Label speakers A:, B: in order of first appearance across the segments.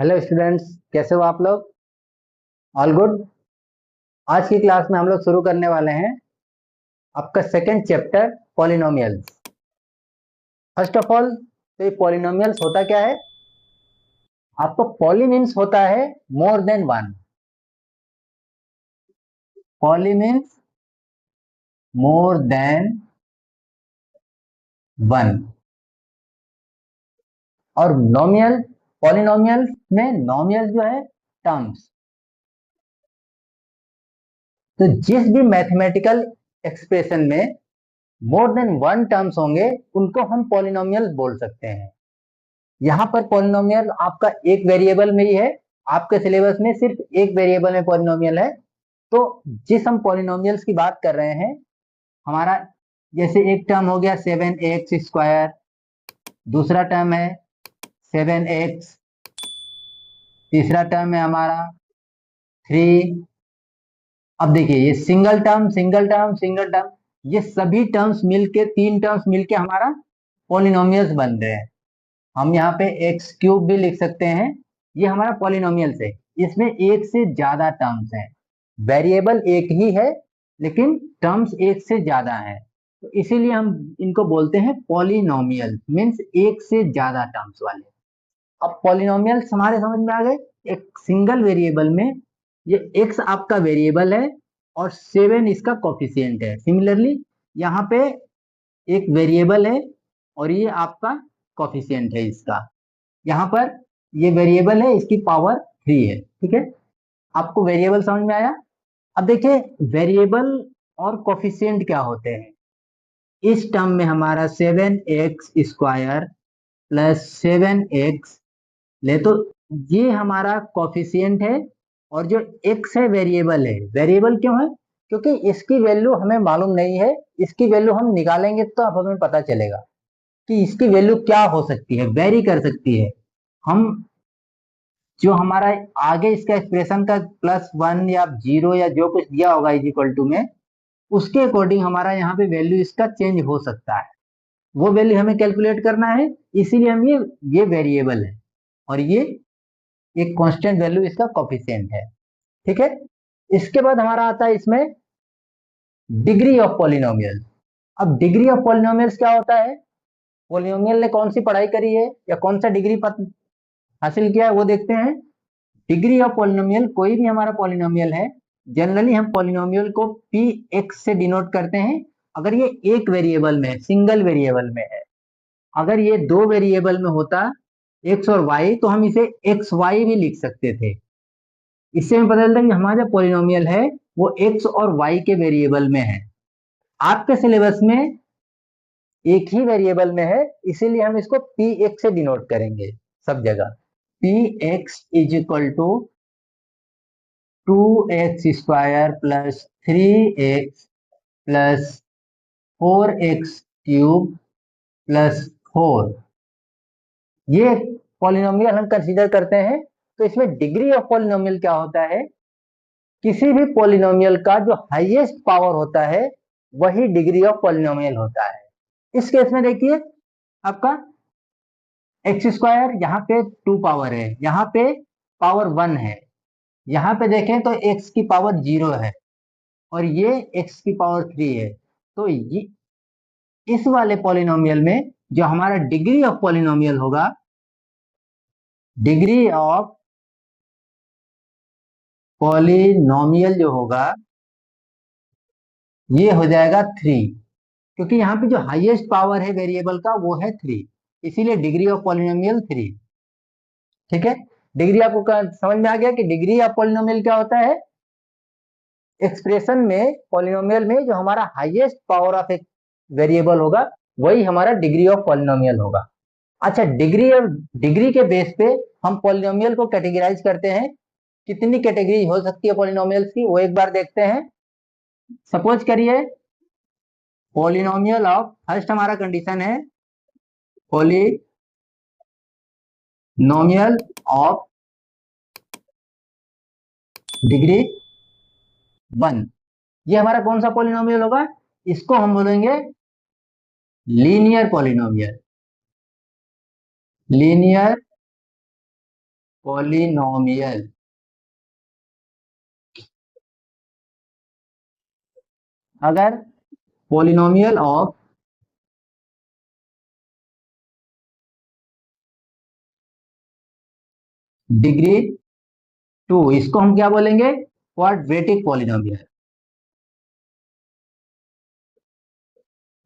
A: Hello students, कैसे हो आप लोग? All good. आज की क्लास में हम लोग शुरू करने वाले हैं आपका second chapter polynomials. First of all, तो ये पॉलिनोमियल्स होता क्या है? आपको पॉली मीन्स होता है more than one. Poly means more than one. और नोमियल, पॉलिनोमियल में नोमियल जो है टर्म्स। तो जिस भी मैथमेटिकल एक्सप्रेशन में मोर देन वन टर्म्स होंगे उनको हम पॉलिनोमियल बोल सकते हैं। यहाँ पर पॉलिनोमियल आपका एक वेरिएबल में ही है। आपके सिलेबस में सिर्फ एक वेरिएबल में पॉलिनोमियल है। तो जिस हम पॉलिनोमियल्स की बात कर रहे हैं, हमारा जैसे एक टर्म हो गया 7x², दूसरा टर्म है 7x, तीसरा टर्म है हमारा 3। अब देखिए, ये single term single term single term, ये सभी टर्म्स मिलके, तीन टर्म्स मिलके हमारा पॉलिनोमियल्स बन रहे हैं। हम यहाँ पे x³ भी लिख सकते हैं। ये हमारा पॉलिनोमियल्स है। इसमें एक से ज्यादा टर्म्स हैं। वेरिएबल एक ही है लेकिन टर्म्स एक से ज्यादा है, तो इसीलिए हम इनको बोलते हैं पॉलिनोमियल, मीन्स एक से ज्यादा टर्म्स वाले। अब पॉलिनोमियल्स हमारे समझ में आ गए। एक सिंगल वेरिएबल में ये x आपका वेरिएबल है और 7 इसका कोफिशिएंट है। सिमिलरली यहाँ पे एक वेरिएबल है और ये आपका कोफिशिएंट है इसका। यहाँ पर ये वेरिएबल है, इसकी पावर 3 है। ठीक है, आपको वेरिएबल समझ में आया? अब देखिए, वेरिएबल और कोफिशिएंट क्या होते हैं। इस टर्म में हमारा 7x² प्लस 7x ले, तो ये हमारा कोफिशिएंट है। और जो x है वेरिएबल है। वेरिएबल क्यों है? क्योंकि इसकी वैल्यू हमें मालूम नहीं है। इसकी वैल्यू हम निकालेंगे तो अब हमें पता चलेगा कि इसकी वैल्यू क्या हो सकती है, वेरी कर सकती है। हम जो हमारा आगे इसका एक्सप्रेशन का +1 या 0 या जो कुछ दिया होगा इज इक्वल टू में, उसके अकॉर्डिंग हमारा यहाँ पे वैल्यू इसका चेंज हो सकता है। वो वैल्यू हमें कैलकुलेट करना है, इसीलिए हम ये वेरिएबल है और ये एक कांस्टेंट वैल्यू इसका कोफिशिएंट है। ठीक है, इसके बाद हमारा आता है इसमें डिग्री ऑफ पॉलिनोमियल। अब डिग्री ऑफ पॉलिनोमियल्स क्या होता है? पॉलिनोमियल ने कौन सी पढ़ाई करी है या कौन सा डिग्री हासिल किया है वो देखते हैं। डिग्री ऑफ पॉलिनोमियल, कोई भी हमारा पॉलिनोमियल है, जनरली हम पॉलिनोमियल को पी एक्स से डिनोट करते हैं अगर ये एक वेरिएबल में है, सिंगल वेरिएबल में है। अगर ये दो वेरिएबल में होता, एक्स और वाई, तो हम इसे एक्स वाई भी लिख सकते थे। इससे हमें पता चलता है कि हमारा जो पॉलिनोमियल है वो एक्स और वाई के वेरिएबल में है। आपके सिलेबस में एक ही वेरिएबल में है, इसीलिए हम इसको पी एक्स से डिनोट करेंगे सब जगह। P x is equal to 2x² plus 3x plus 4x³ plus 4। ये पॉलिनोमियल हम कंसीडर करते हैं। तो इसमें डिग्री ऑफ पॉलिनोमियल क्या होता है? किसी भी पॉलिनोमियल का जो हाईएस्ट पावर होता है वही डिग्री ऑफ पॉलिनोमियल होता है। इस केस में देखिए, आपका x², यहाँ पे 2 पावर है, यहाँ पे पावर 1 है, यहाँ पे देखें तो x की पावर 0 है और ये x की पावर 3 है। तो ये इस वाले पॉलिनोमियल में जो हमारा डिग्री ऑफ पॉलिनोमियल होगा, डिग्री ऑफ पॉलिनोमियल जो होगा ये हो जाएगा 3, क्योंकि यहाँ पे जो हाईएस्ट पावर है वेरिएबल का वो है 3, इसीलिए डिग्री ऑफ पॉलिनोमियल 3। ठीक है, डिग्री आपको समझ में आ गया कि डिग्री ऑफ पॉलिनोमियल क्या होता है? एक्सप्रेशन में, पॉलिनोमियल में जो हमारा हाईएस्ट पावर ऑफ एक वेरिएबल होगा वही हमारा डिग्री ऑफ पॉलिनोमियल होगा। अच्छा, डिग्री और डिग्री के बेस पे हम पॉलिनोमियल को कैटेगराइज करते हैं। कितनी कैटेगरी हो सकती है पॉलिनोमियल्स की, वो एक बार देखते हैं। सपोज करिए, पॉलिनोमियल ऑफ, फर्स्ट हमारा कंडीशन है पॉलिनोमियल ऑफ डिग्री 1। ये हमारा कौन सा पॉलिनोमियल होगा? इसको हम बोलेंगे लीनियर पॉलिनोमियल। लीनियर पॉलिनोमियल अगर पॉलिनोमियल ऑफ डिग्री 2, इसको हम क्या बोलेंगे? Quadratic polynomial.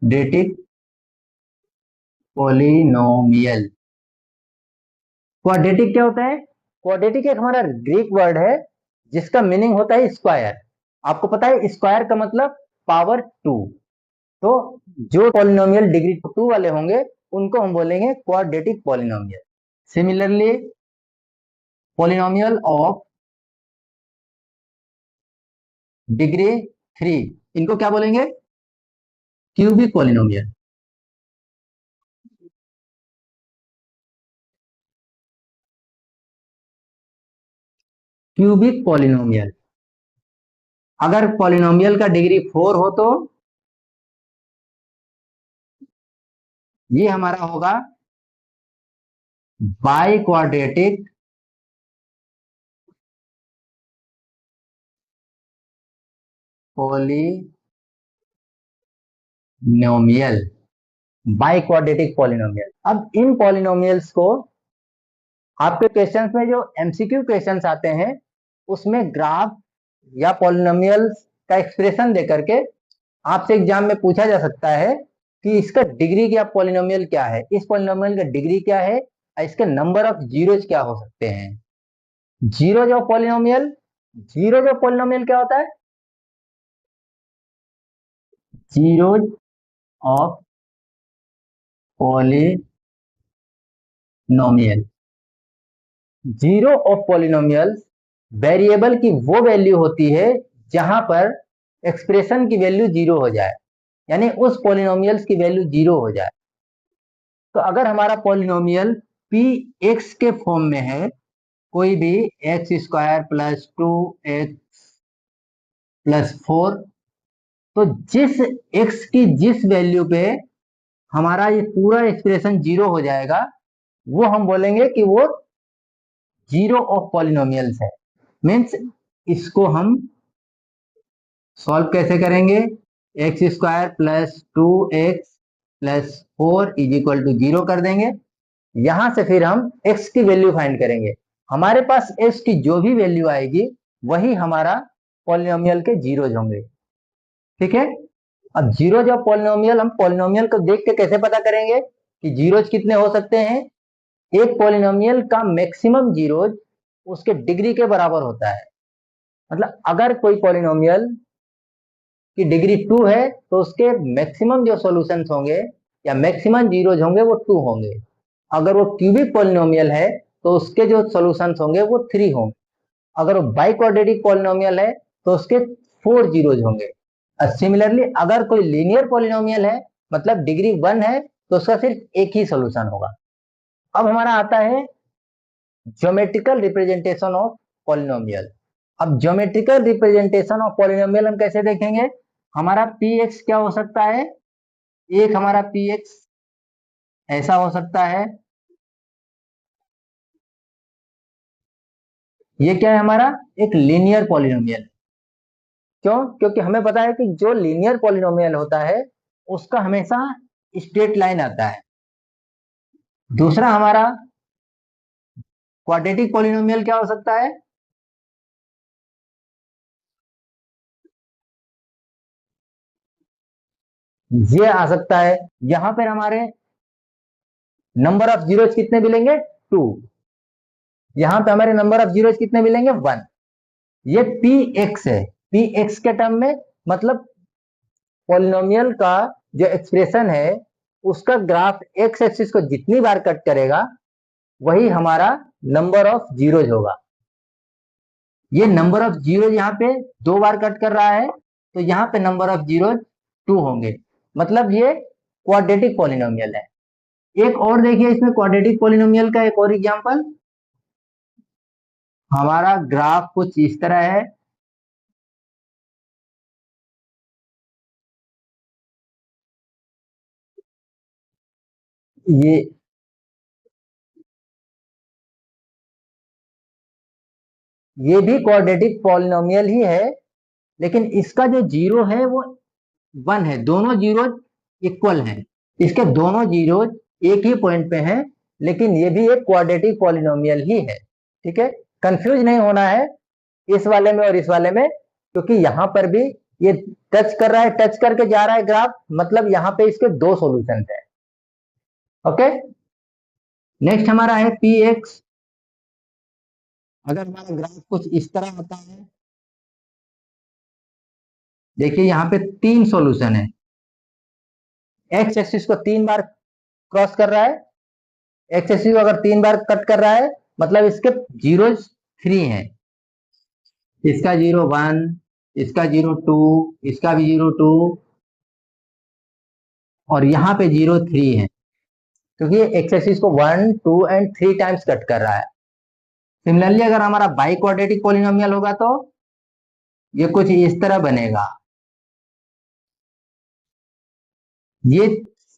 A: Quadratic polynomial. Quadratic क्या होता है? क्वाड्रेटिक एक हमारा ग्रीक वर्ड है जिसका मीनिंग होता है स्क्वायर। आपको पता है स्क्वायर का मतलब पावर 2। तो जो पॉलिनोमियल डिग्री 2 वाले होंगे उनको हम बोलेंगे quadratic polynomial. Similarly polynomial of degree 3, इनको क्या बोलेंगे? Cubic polynomial. Cubic polynomial. अगर पॉलिनोमियल का डिग्री 4 हो तो ये हमारा होगा by quadratic polynomial. By quadratic polynomial. अब इन पॉलिनोमियल्स को आपके क्वेश्चंस में जो एमसीक्यू क्वेश्चंस आते हैं उसमें ग्राफ या पॉलिनोमियल्स का एक्सप्रेशन देकर के आपसे एग्जाम में पूछा जा सकता है कि इसका डिग्री क्या, पॉलिनोमियल क्या है, इस पॉलिनोमियल का डिग्री क्या है और इसके नंबर ऑफ जीरोज क्या हो सकते हैं। Zeros of polynomial, zeros of polynomial क्या होता है? Zeros of polynomial. Zero of polynomials variable की वो वैल्यू होती है जहां पर एक्सप्रेशन की वैल्यू जीरो हो जाए, यानी उस पॉलिनोमियल्स की वैल्यू जीरो हो जाए। तो अगर हमारा पॉलिनोमियल पी एक्स के फॉर्म में है, कोई भी x square plus 2x plus 4, तो जिस x की जिस वैल्यू पे हमारा ये पूरा एक्सप्रेशन जीरो हो जाएगा वो हम बोलेंगे कि वो जीरो ऑफ पॉलिनोमियल्स है। मीन्स इसको हम सॉल्व कैसे करेंगे? X square plus 2x plus 4 is equal to zero कर देंगे। यहां से फिर हम x की वैल्यू फाइंड करेंगे। हमारे पास x की जो भी वैल्यू आएगी वही हमारा पॉलिनोमियल के जीरोज होंगे। ठीक है। अब जीरोज ऑफ पॉलिनोमियल, हम पॉलिनोमियल को देख के कैसे पता करेंगे कि जीरोज कितने हो सकते हैं? एक पॉलिनोमियल का मैक्सिमम जीरोज उसके डिग्री के बराबर होता है। मतलब अगर कोई पॉलिनोमियल की डिग्री 2 है तो उसके मैक्सिमम जो सॉल्यूशंस होंगे या मैक्सिमम जीरोज होंगे वो 2 होंगे। अगर वो क्यूबिक पॉलिनोमियल है तो उसके जो सॉल्यूशंस होंगे वो 3 होंगे। अगर वो बाई क्वाड्रेटिक पॉलिनोमियल है तो उसके 4 जीरोज होंगे। सिमिलरली अगर कोई लीनियर पॉलिनोमियल है, मतलब डिग्री 1 है, तो उसका सिर्फ एक ही सॉल्यूशन होगा। अब हमारा आता है ज्योमेट्रिकल रिप्रेजेंटेशन ऑफ पॉलिनोमियल। अब ज्योमेट्रिकल रिप्रेजेंटेशन ऑफ पॉलिनोमियल हम कैसे देखेंगे? हमारा पी एक्स क्या हो सकता है? एक हमारा पी एक्स ऐसा हो सकता है। ये क्या है? हमारा एक लीनियर पॉलिनोमियल। क्यों? क्योंकि हमें पता है कि जो लीनियर पॉलिनोमियल होता है उसका हमेशा स्ट्रेट लाइन आता है। दूसरा हमारा क्वाड्रेटिक पॉलिनोमियल क्या हो सकता है? ये आ सकता है। यहां पर हमारे नंबर ऑफ जीरोज कितने मिलेंगे? 2। यहां पे हमारे नंबर ऑफ जीरोज कितने मिलेंगे? 1। ये पी एक्स है। पी एक्स के टर्म में मतलब पॉलिनोमियल का जो एक्सप्रेशन है उसका ग्राफ एक्स एक्सिस को जितनी बार कट करेगा वही हमारा नंबर ऑफ जीरोज होगा। ये नंबर ऑफ जीरोज यहाँ पे 2 बार कट कर रहा है तो यहाँ पे नंबर ऑफ जीरोज 2 होंगे। मतलब ये क्वाड्रेटिक पॉलिनोमियल है। एक और देखिए इसमें क्वाड्रेटिक पॉलिनोमियल का एक और एग्जांपल। हमारा ग्राफ कुछ इस तरह है। ये ये भी क्वाड्रेटिक पॉलिनोमियल ही है, लेकिन इसका जो जीरो है वो 1 है, दोनों जीरो इक्वल हैं, इसके दोनों जीरो एक ही पॉइंट पे हैं, लेकिन ये भी एक क्वाड्रेटिक पॉलिनोमियल ही है। ठीक है, कंफ्यूज नहीं होना है इस वाले में और इस वाले में, क्योंकि यहाँ पर भी ये टच कर रहा है, टच करके जा रहा है ग्राफ, मतलब यहाँ पे इसके दो सॉल्यूशन है। ओके, नेक्स्ट हमारा है पी एक्स। अगर हमारा ग्राफ कुछ इस तरह होता है, देखिए यहाँ पे तीन सॉल्यूशन है, एक्स एक्सिस को 3 बार क्रॉस कर रहा है, एक्स एक्सिस को अगर 3 बार कट कर रहा है, मतलब इसके जीरो 3 है, इसका 0 1, इसका 0 2, इसका भी 0 2, और यहाँ पे 0 3 है, क्योंकि एक्स एक्सिस को 1 2 एंड 3 टाइम्स कट कर रहा है। सिमिलरली अगर हमारा बाई क्वाड्रेटिक पॉलिनोमियल होगा तो ये कुछ इस तरह बनेगा, ये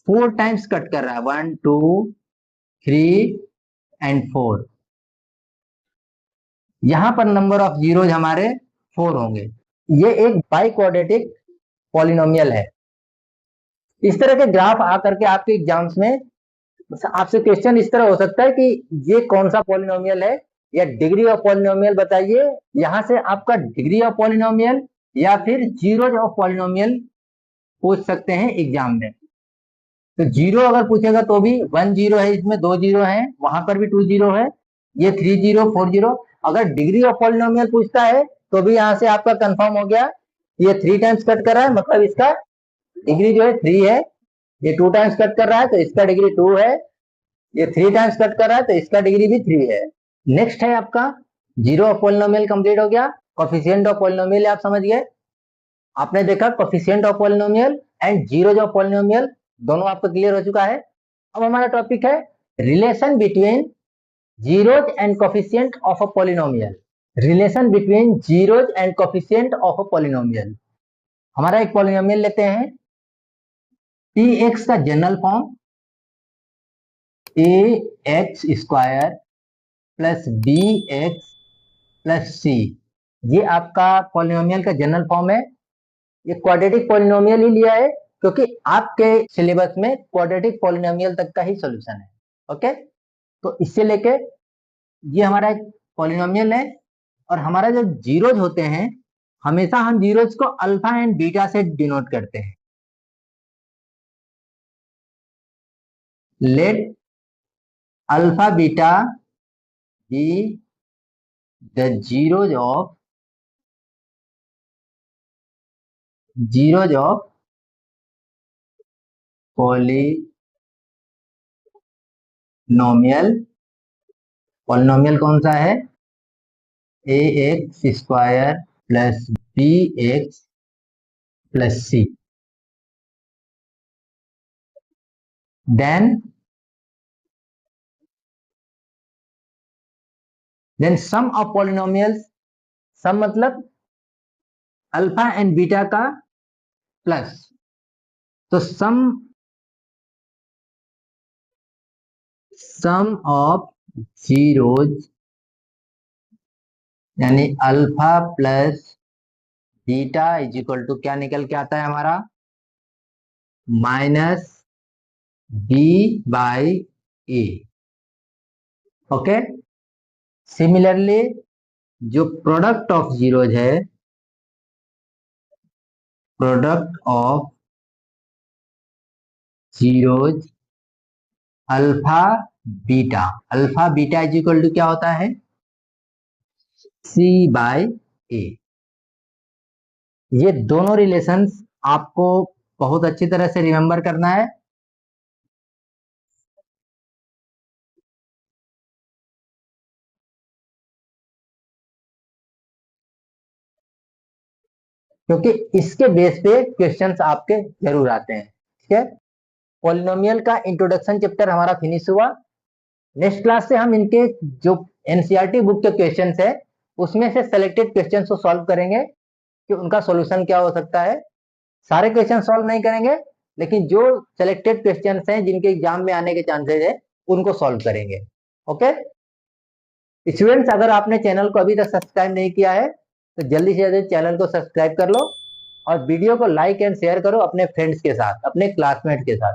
A: 4 टाइम्स कट कर रहा है, 1 2 3 एंड 4, यहां पर नंबर ऑफ जीरोज हमारे 4 होंगे। ये एक बाई क्वाड्रेटिक पॉलिनोमियल है। इस तरह के ग्राफ आकर के आपके एग्जाम्स में आपसे क्वेश्चन इस तरह हो सकता है कि ये कौन सा पॉलिनोमियल है, या डिग्री ऑफ पॉलिनोमियल बताइए। यहां से आपका डिग्री ऑफ पॉलिनोमियल या फिर जीरोज ऑफ पॉलिनोमियल पूछ सकते हैं एग्जाम में। तो जीरो अगर पूछेगा तो भी 1 0 है, इसमें 2 0 है, वहां पर भी 2 0 है, ये 3 0 4 0। अगर डिग्री ऑफ पॉलिनोमियल पूछता है तो भी यहाँ से आपका कंफर्म हो गया, ये 3 टाइम्स कट कर रहा है, मतलब इसका डिग्री जो है 3 है। ये 2 टाइम्स कट कर रहा है तो इसका डिग्री 2 है, ये 3 टाइम्स कट कर रहा है तो इसका डिग्री भी 3 है। नेक्स्ट है आपका जीरो ऑफ पॉलिनोमियल कंप्लीट हो गया, कोफिशिएंट ऑफ पॉलिनोमियल आप समझ गए। आपने देखा coefficient of polynomial and zeros of polynomial, दोनों आपको क्लियर हो चुका है। अब हमारा टॉपिक है relation between zeros and coefficient of a polynomial. Relation between zeros and coefficient of a polynomial. हमारा एक पॉलिनोमियल लेते हैं, पी एक्स का general form A X square plus B X plus C, ये आपका पॉलिनोमियल का general form है। ये क्वाड्रेटिक पॉलिनोमियल ही लिया है, क्योंकि आपके सिलेबस में क्वाड्रेटिक पॉलिनोमियल तक का ही सॉल्यूशन है। ओके, तो इससे लेके ये हमारा एक पॉलिनोमियल है, और हमारा जो जीरोज होते हैं, हमेशा हम जीरोज को अल्फा एंड बीटा से डिनोट करते हैं। Let alpha beta be the zeros of polynomial. Polynomial कौन सा है, A X square plus B X plus C. Then sum of polynomials, sum मतलब अल्फा एंड बीटा का प्लस, तो सम ऑफ जीरोज यानी alpha plus beta is equal to क्या निकल के आता है हमारा, minus B by A. Okay, similarly जो प्रोडक्ट ऑफ जीरोज है, product of zeros alpha beta is equal to क्या होता है, सी बाय ए। ये दोनों रिलेशंस आपको बहुत अच्छी तरह से रिमेंबर करना है। क्योंकि इसके बेस पे क्वेश्चंस आपके जरूर आते हैं। ठीक है, पॉलिनोमियल का इंट्रोडक्शन चैप्टर हमारा फिनिश हुआ। नेक्स्ट क्लास से हम इनके जो एनसीईआरटी बुक के क्वेश्चंस है, उसमें से सेलेक्टेड क्वेश्चंस को सॉल्व करेंगे कि उनका सॉल्यूशन क्या हो सकता है। सारे क्वेश्चन सॉल्व नहीं करेंगे, लेकिन जो सेलेक्टेड क्वेश्चंस हैं जिनके एग्जाम में आने के चांसेस है, उनको सॉल्व करेंगे। ओके, स्टूडेंट्स, अगर आपने चैनल को अभी तक सब्सक्राइब नहीं किया है तो जल्दी से जल्दी चैनल को सब्सक्राइब कर लो और वीडियो को लाइक एंड शेयर करो अपने फ्रेंड्स के साथ, अपने क्लासमेट के साथ,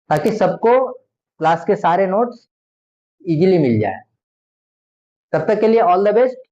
A: ताकि सबको क्लास के सारे नोट्स इजीली मिल जाए। तब तक के लिए ऑल द बेस्ट।